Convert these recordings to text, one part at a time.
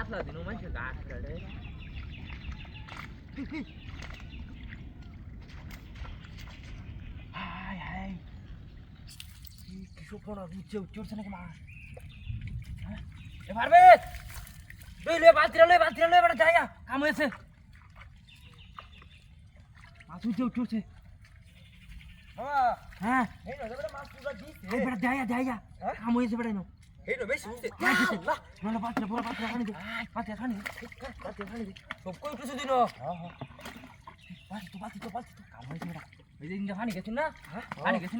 গাছলা দিন মানুষ গাছ কাটে হাই হাই কিছু পড়া উঠছে উঠছে নাকি মা এ পারবে লই বালতিরা লই বড় জায়গা কাম হয়েছে মাছ উঠছে হ্যাঁ এই না বড় মাছ পুরো দিছে এই বড় জায়গা কাম হয়েছে বড় নো এই নো বেশি উঠছে না বালতিরা পুরো বালতিরা পানি দে সব কই উঠছে দিনো হ্যাঁ বালতি তো কাম হয়েছে বড় এই যে ইন্দা পানি গেছিস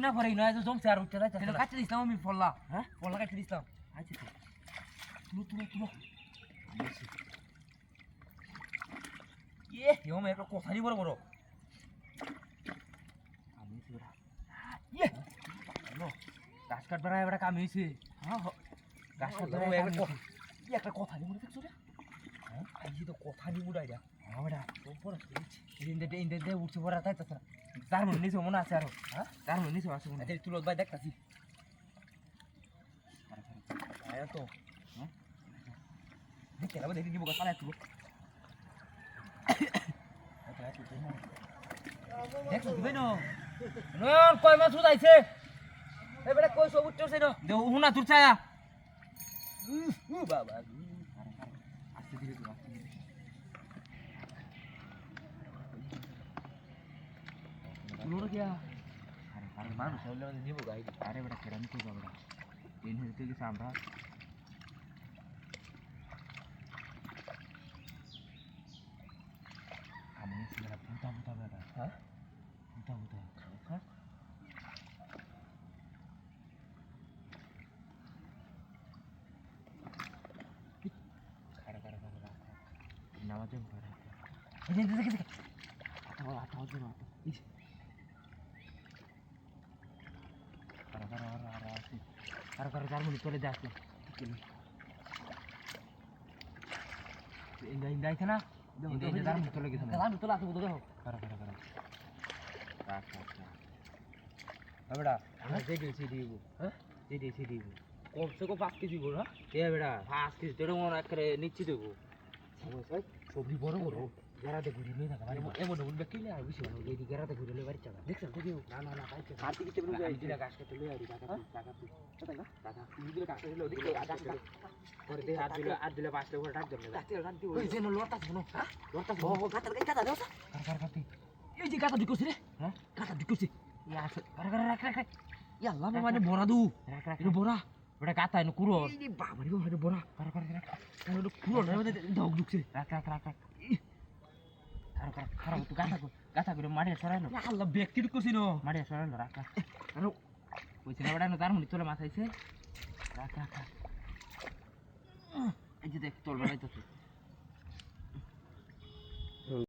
না পরে নয় তো জমছে আর উঠতে যাচ্ছে এটা কাটতে দিছিলাম আমি ফল্লা ফল্লা কাটতে দিছিলাম আচ্ছা তুলো ইয়ে মে একটা কথা নি বড় আমি সিরা ইয়ে গাছ কাট বেড়া এবারে কাম হইছে গাছ কাট বেড়া একটা কথা নি বড় দেখছো রে আইজি তো কথা নি বুড়াই দা বেড়া বড় ইন্দে উঠছে বড় তাই তো তার মনে নিছে মনে আছে আর তার মনে নিছে আছে মনে তুলো ভাই দেখতাছি আয়া তো দেখে না দেখে নিব গাছ তুলো দেখছো দিবে না নন কই মাছ উঠাইছে এবারে কই সব উঠছে না দেও হুনা তুর ছায়া বাবা আস্তে ধীরে তুলো গিয়া আরে মানুষ হইলে নিব গাই আরে বেটা কেরানি কই যাবে দিন হইতে গেছে আমরা আমি সিরা পুতা বেটা হ্যাঁ পুতা হ্যাঁ কারা নামাজে পড়া এই দেখি আটা ইস কারা যার মনে চলে যাচ্ছে ইন্দা আইছে না যার মনে চলে গেছে যার মনে চলে আসে দেখো কারা বেটা দিব হ্যাঁ দিব কমসে কম 5 কেজি বড় হ্যাঁ বেটা 5 কেজি তোর মনে একবারে নিচ্ছি দেবো সবজি বড় গেরাতে ঘুরে নিয়ে থাকা এমন বলবে কিলে আর বেশি ভালো এই গেরাতে ঘুরে লই বাড়ি চালা দেখছেন তো কেউ না পাইছে আর কি কিছু বলবে দিলা গাছ কেটে লই আরি টাকা তাই না টাকা দিলে গাছ কেটে লই দিলে গাছ পরে দে আর দিলে পাঁচটা করে টাকা দেন টাকা দিও ওই যে লড়তা শোনো লড়তা শোনো গাতার গাতা দাও কার কাটি এই যে গাতা ঢুকছে রে হ্যাঁ গাতা ঢুকছে ইয়া রাখ ইয়া আল্লাহ মানে বড়া দু রাখ এটা বড়া বেটা গাতা এনে কুরো এই বাবা রে বাবা বড়া কার রাখ এটা কুরো না দাও ঢুকছে রাখ খারাপ তো গাথা করে মারিয়া সরাইলো আল্লাহ ব্যক্তি ঢুকছিস না মারিয়া সরাইলো রাখ আরে কইছে না বেটা তার মনে তোলে মাথাইছে রাখ এই যে দেখ তোল বেড়াইতেছে